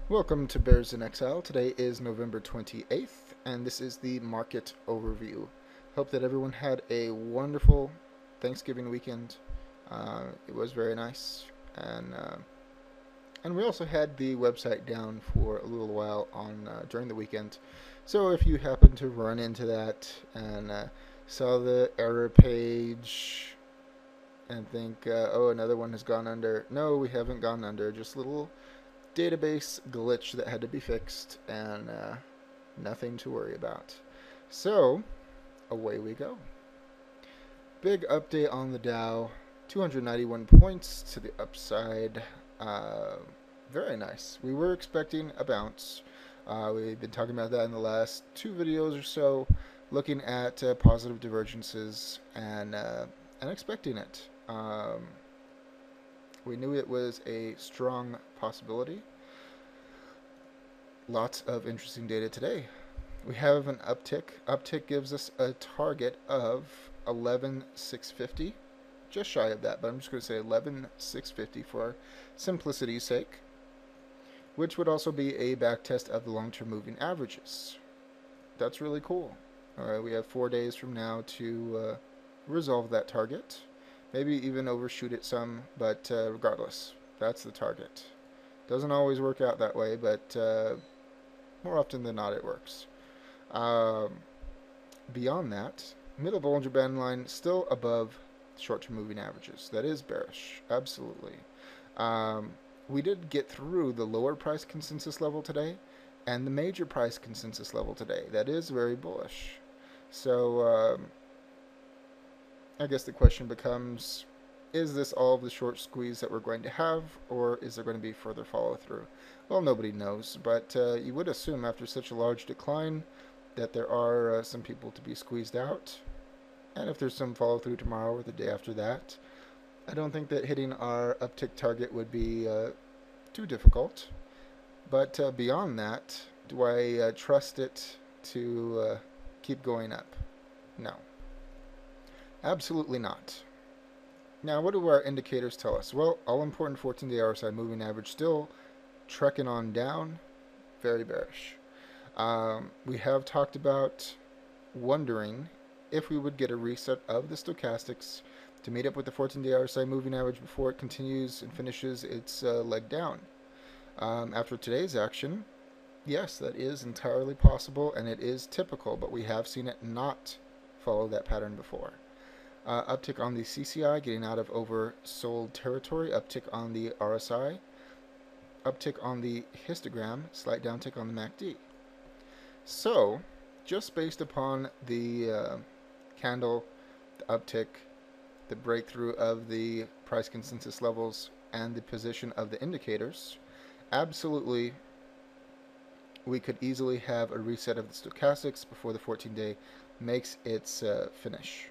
Welcome to Bears in Exile. Today is November 28th, and this is the market overview. Hope that everyone had a wonderful Thanksgiving weekend. It was very nice, and we also had the website down for a little while on during the weekend. So if you happen to run into that and saw the error page and think, oh, another one has gone under. No, we haven't gone under. Just little database glitch that had to be fixed, and nothing to worry about. So, away we go. Big update on the Dow. 291 points to the upside. Uh, Very nice. We were expecting a bounce. We've been talking about that in the last two videos or so, looking at positive divergences and expecting it. We knew it was a strong possibility. Lots of interesting data today. We have an uptick. Uptick gives us a target of 11,650. Just shy of that, but I'm just going to say 11,650 for simplicity's sake, which would also be a backtest of the long-term moving averages. That's really cool. All right, we have 4 days from now to resolve that target. Maybe even overshoot it some, but regardless, that's the target. Doesn't always work out that way, but more often than not, it works. Um, Beyond that, middle Bollinger Band line still above short-term moving averages. That is bearish, absolutely. Um, we did get through the lower price consensus level today and the major price consensus level today. That is very bullish. So I guess the question becomes, is this all of the short squeeze that we're going to have, or is there going to be further follow through? Well, nobody knows, but you would assume after such a large decline that there are some people to be squeezed out. And if there's some follow through tomorrow or the day after that, I don't think that hitting our uptick target would be too difficult. But beyond that, do I trust it to keep going up? No. Absolutely not. Now, what do our indicators tell us? Well, all important 14-day RSI moving average still trekking on down, very bearish. We have talked about wondering if we would get a reset of the stochastics to meet up with the 14-day RSI moving average before it continues and finishes its leg down. After today's action, yes, that is entirely possible and it is typical, but we have seen it not follow that pattern before. Uptick on the CCI, getting out of oversold territory. Uptick on the RSI. Uptick on the histogram. Slight downtick on the MACD. So, just based upon the candle, the uptick, the breakthrough of the price consensus levels, and the position of the indicators, absolutely we could easily have a reset of the stochastics before the 14-day makes its finish.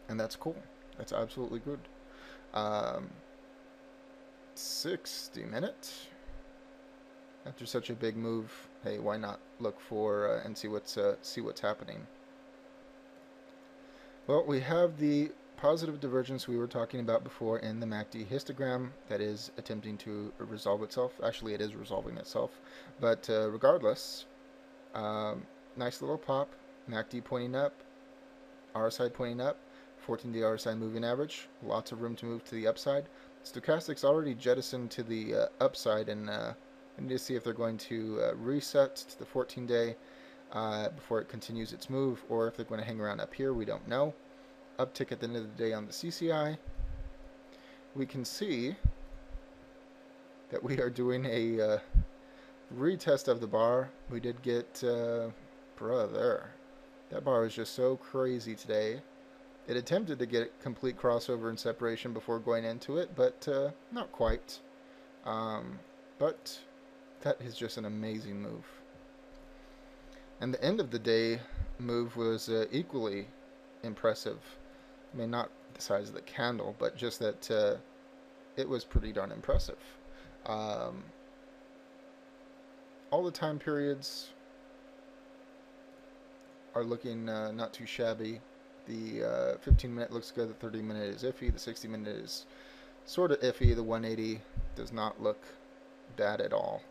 And that's cool. That's absolutely good. 60 minutes. After such a big move, hey, why not look for and see what's happening? Well, we have the positive divergence we were talking about before in the MACD histogram that is attempting to resolve itself. Actually, it is resolving itself, but regardless, nice little pop. MACD pointing up, RSI pointing up. 14-day RSI moving average, lots of room to move to the upside. Stochastics already jettisoned to the upside, and I need to see if they're going to reset to the 14-day before it continues its move, or if they're going to hang around up here. We don't know. Uptick at the end of the day on the CCI. We can see that we are doing a retest of the bar. We did get, brother, that bar is just so crazy today. It attempted to get complete crossover and separation before going into it, but not quite. But that is just an amazing move. And the end of the day move was equally impressive. I mean, not the size of the candle, but just that it was pretty darn impressive. All the time periods are looking not too shabby. The 15-minute looks good, the 30-minute is iffy, the 60-minute is sort of iffy, the 180 does not look bad at all.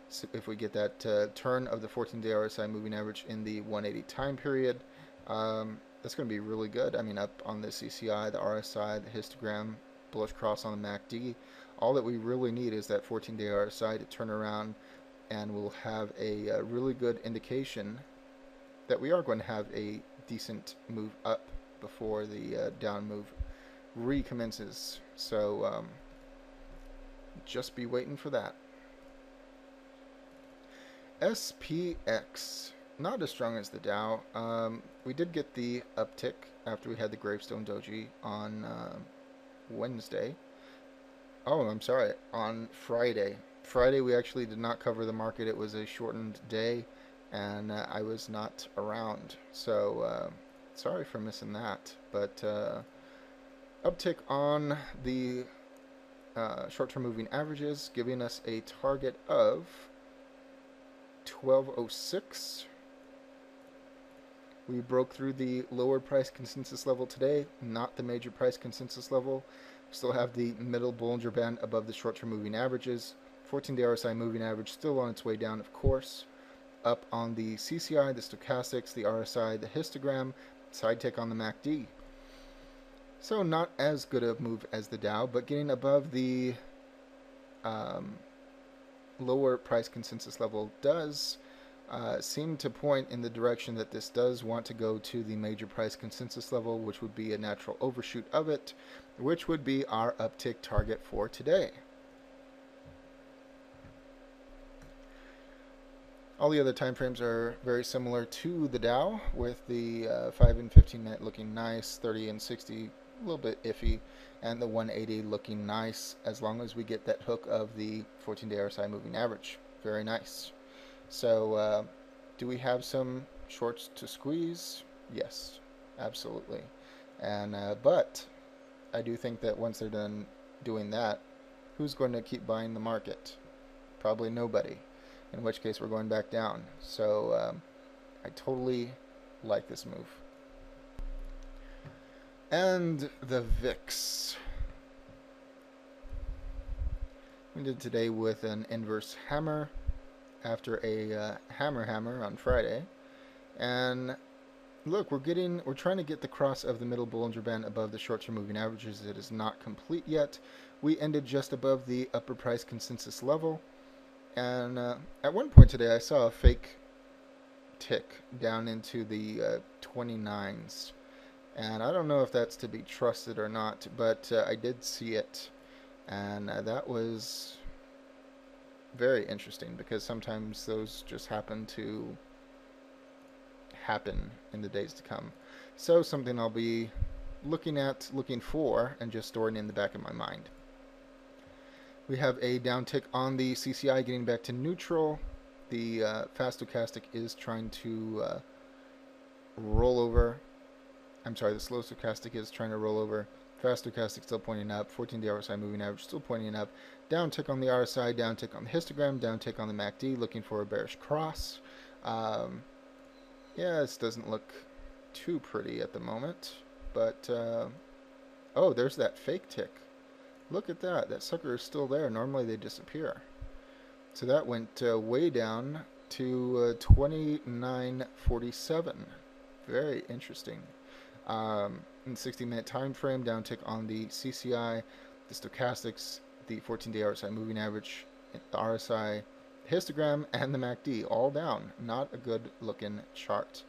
So if we get that turn of the 14-day RSI moving average in the 180 time period, that's going to be really good. I mean, up on the CCI, the RSI, the histogram, bullish cross on the MACD. All that we really need is that 14-day RSI to turn around, and we'll have a really good indication that we are going to have a decent move up before the down move recommences. So just be waiting for that. SPX, not as strong as the Dow. We did get the uptick after we had the Gravestone Doji on Wednesday. Oh, I'm sorry, on Friday. Friday we actually did not cover the market. It was a shortened day, and I was not around. So sorry for missing that. But uptick on the short-term moving averages, giving us a target of 1206. We broke through the lower price consensus level today, not the major price consensus level. Still have the middle Bollinger Band above the short-term moving averages. 14-day RSI moving average still on its way down, of course. Up on the CCI, the stochastics, the RSI, the histogram, side tick on the MACD. So not as good a move as the Dow, but getting above the lower price consensus level does seem to point in the direction that this does want to go to the major price consensus level, which would be a natural overshoot of it, which would be our uptick target for today. All the other time frames are very similar to the Dow, with the 5 and 15 minute looking nice, 30 and 60 a little bit iffy, and the 180 looking nice as long as we get that hook of the 14-day RSI moving average. Very nice. So do we have some shorts to squeeze? Yes, absolutely. And but I do think that once they're done doing that, who's going to keep buying the market? Probably nobody, in which case we're going back down. So I totally like this move. And the VIX. We did today with an inverse hammer after a hammer on Friday. And look, we're trying to get the cross of the middle Bollinger Band above the short-term moving averages. It is not complete yet. We ended just above the upper price consensus level. And at one point today, I saw a fake tick down into the 29s. And I don't know if that's to be trusted or not, but I did see it. And that was very interesting, because sometimes those just happen in the days to come. So something I'll be looking for, and just storing in the back of my mind. We have a downtick on the CCI getting back to neutral. The fast stochastic is trying to roll over. I'm sorry, the slow stochastic is trying to roll over. Fast stochastic still pointing up. 14-day RSI moving average still pointing up. Downtick on the RSI, downtick on the histogram, downtick on the MACD, looking for a bearish cross. Yeah, this doesn't look too pretty at the moment. But, oh, there's that fake tick. Look at that. That sucker is still there. Normally they disappear. So that went way down to 29.47. Very interesting. In the 60-minute time frame, downtick on the CCI, the stochastics, the 14-day RSI moving average, the RSI, histogram, and the MACD, all down. Not a good looking chart.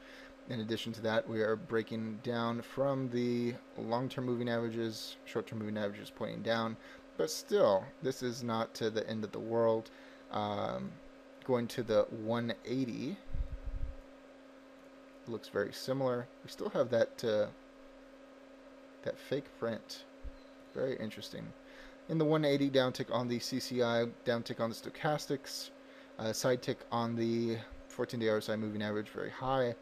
In addition to that, we are breaking down from the long-term moving averages, short-term moving averages pointing down, but still, this is not to the end of the world. Going to the 180, looks very similar. We still have that that fake print. Very interesting. In the 180, downtick on the CCI, downtick on the stochastics, side tick on the 14-day RSI moving average, very high.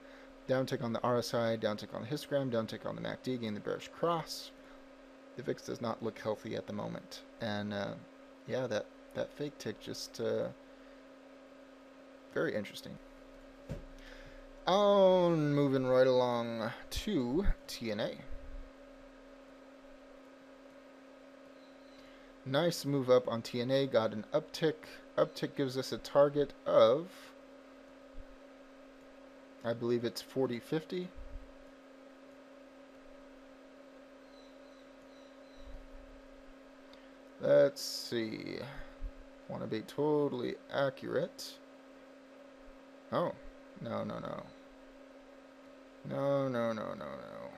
Downtick on the RSI, downtick on the histogram, downtick on the MACD, getting the bearish cross. The VIX does not look healthy at the moment. And yeah, that fake tick just very interesting. Moving right along to TNA. Nice move up on TNA, got an uptick. Uptick gives us a target of, I believe it's 40.50. Let's see. Want to be totally accurate. Oh, no, no, no. No, no, no, no, no.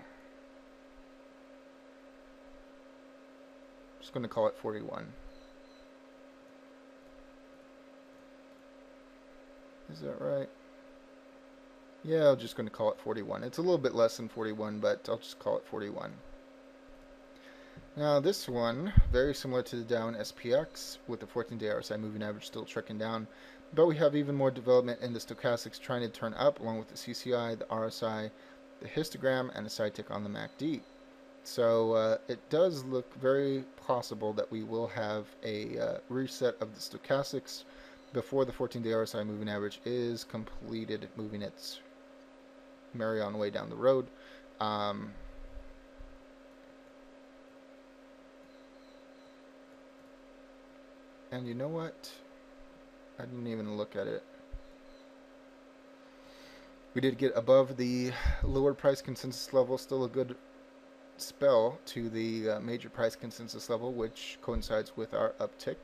Just going to call it 41. Is that right? Yeah, I'm just going to call it 41. It's a little bit less than 41, but I'll just call it 41. Now this one, very similar to the down SPX, with the 14-day RSI moving average still trekking down, but we have even more development in the stochastics trying to turn up, along with the CCI, the RSI, the histogram, and a side tick on the MACD. So it does look very possible that we will have a reset of the stochastics before the 14-day RSI moving average is completed, moving its merry on way down the road. And you know what? I didn't even look at it. We did get above the lower price consensus level, still a good spell to the major price consensus level, which coincides with our uptick.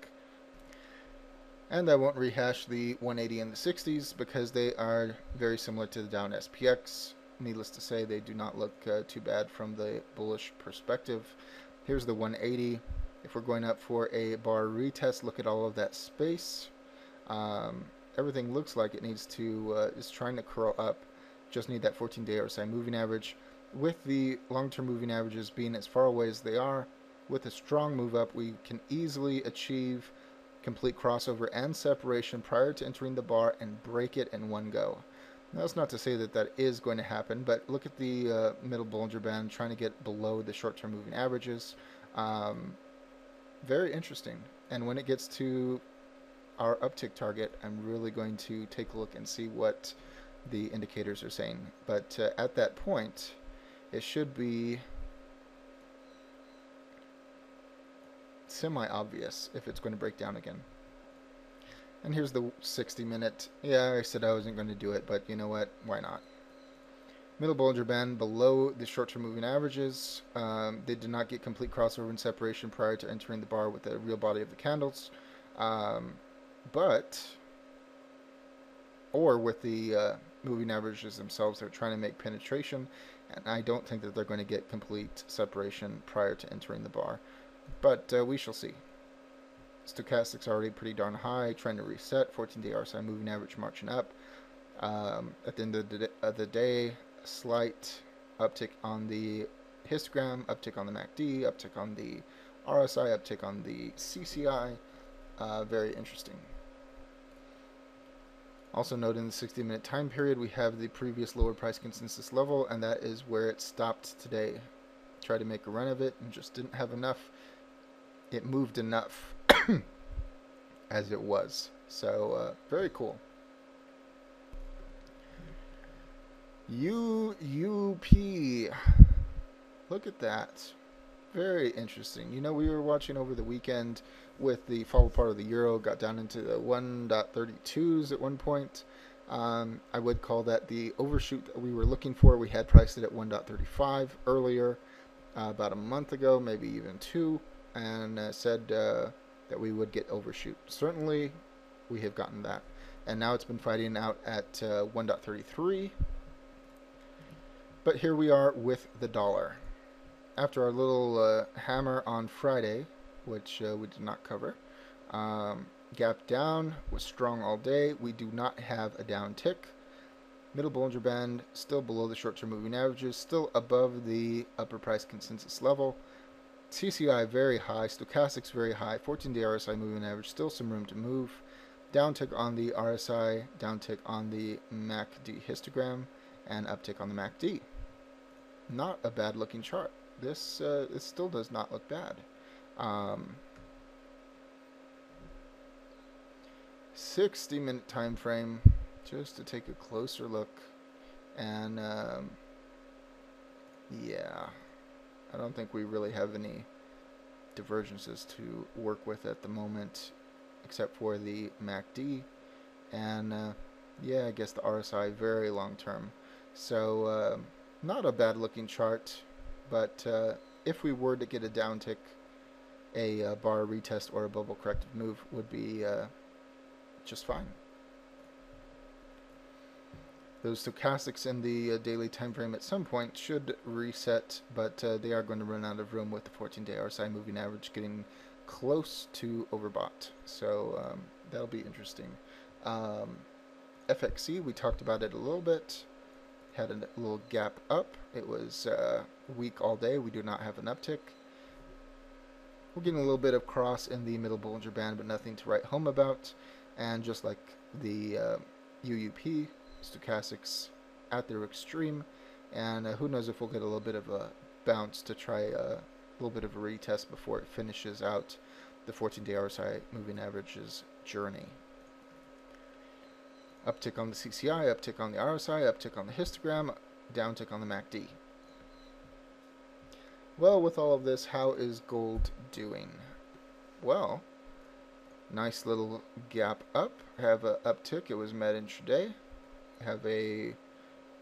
And I won't rehash the 180 and the 60s because they are very similar to the down SPX. Needless to say, they do not look too bad from the bullish perspective. Here's the 180. If we're going up for a bar retest, look at all of that space. Everything looks like it needs to, is trying to curl up. Just need that 14-day RSI moving average. With the long-term moving averages being as far away as they are, with a strong move up, we can easily achieve complete crossover and separation prior to entering the bar and break it in one go. Now, that's not to say that that is going to happen, but look at the middle Bollinger Band trying to get below the short-term moving averages. Very interesting. And when it gets to our uptick target, I'm really going to take a look and see what the indicators are saying. But at that point, it should be semi-obvious if it's going to break down again. And here's the 60-minute. Yeah, I said I wasn't going to do it, but you know what? Why not? Middle Bollinger Band below the short-term moving averages. They did not get complete crossover and separation prior to entering the bar with the real body of the candles. Or with the moving averages themselves, they're trying to make penetration, and I don't think that they're going to get complete separation prior to entering the bar. But we shall see. Stochastics already pretty darn high, trying to reset. 14-day RSI moving average marching up. At the end of the day, a slight uptick on the histogram, uptick on the MACD, uptick on the RSI, uptick on the CCI. Very interesting. Also note in the 60-minute time period, we have the previous lower price consensus level, and that is where it stopped today. Tried to make a run of it and just didn't have enough. It moved enough as it was. So, very cool. UUP. Look at that. Very interesting. You know, we were watching over the weekend with the fall apart of the euro, got down into the 1.32s at one point. I would call that the overshoot that we were looking for. We had priced it at 1.35 earlier, about a month ago, maybe even two, and said that we would get overshoot. Certainly, we have gotten that. And now it's been fighting out at 1.33. But here we are with the dollar. After our little hammer on Friday, which we did not cover, gap down, was strong all day. We do not have a down tick. Middle Bollinger Band still below the short-term moving averages, still above the upper price consensus level. CCI very high, stochastics very high, 14-day RSI moving average, still some room to move. Down tick on the RSI, down tick on the MACD histogram, and uptick on the MACD. Not a bad looking chart. This it still does not look bad. 60-minute time frame, just to take a closer look, and yeah, I don't think we really have any divergences to work with at the moment, except for the MACD, and yeah, I guess the RSI very long term. So not a bad looking chart, but if we were to get a downtick, a bar retest or a bubble corrective move would be just fine. Those stochastics in the daily time frame at some point should reset, but they are going to run out of room with the 14-day RSI moving average getting close to overbought. So that'll be interesting. FXC, we talked about it a little bit. Had a little gap up. It was weak all day. We do not have an uptick. We're getting a little bit of cross in the middle Bollinger Band, but nothing to write home about. And just like the UUP, stochastics at their extreme, and who knows if we'll get a little bit of a bounce to try a little bit of a retest before it finishes out the 14-day RSI moving average's journey. Uptick on the CCI, uptick on the RSI, uptick on the histogram, downtick on the MACD. Well, with all of this, how is gold doing? Well, nice little gap up. Have an uptick. It was met intraday. Have a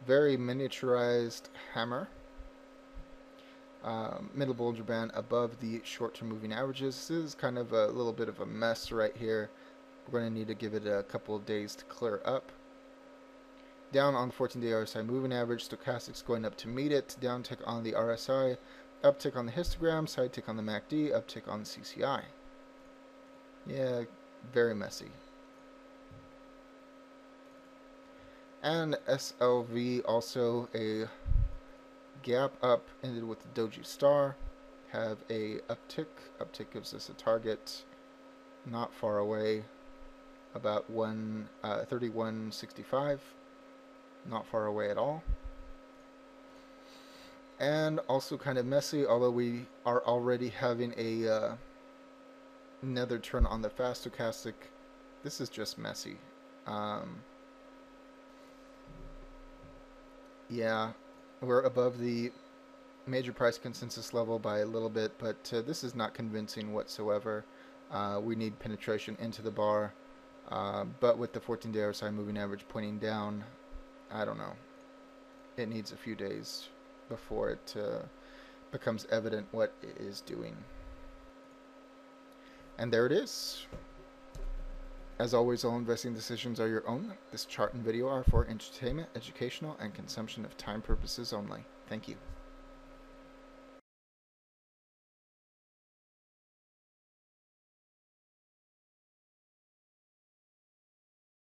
very miniaturized hammer. Middle Bollinger Band above the short-term moving averages. This is kind of a little bit of a mess right here. We're going to need to give it a couple of days to clear up. Down on the 14-day RSI moving average. Stochastics going up to meet it. Downtick on the RSI. Uptick on the histogram. Side tick on the MACD. Uptick on the CCI. Yeah, very messy. And SLV also a gap up, ended with the doji star. Have a uptick. Uptick gives us a target not far away, about 31.65. Not far away at all. And also kind of messy, although we are already having a another turn on the fast stochastic. This is just messy. Yeah, we're above the major price consensus level by a little bit, but this is not convincing whatsoever. We need penetration into the bar, but with the 14-day RSI moving average pointing down, I don't know. It needs a few days before it becomes evident what it is doing. And there it is. As always, all investing decisions are your own. This chart and video are for entertainment, educational, and consumption of time purposes only. Thank you.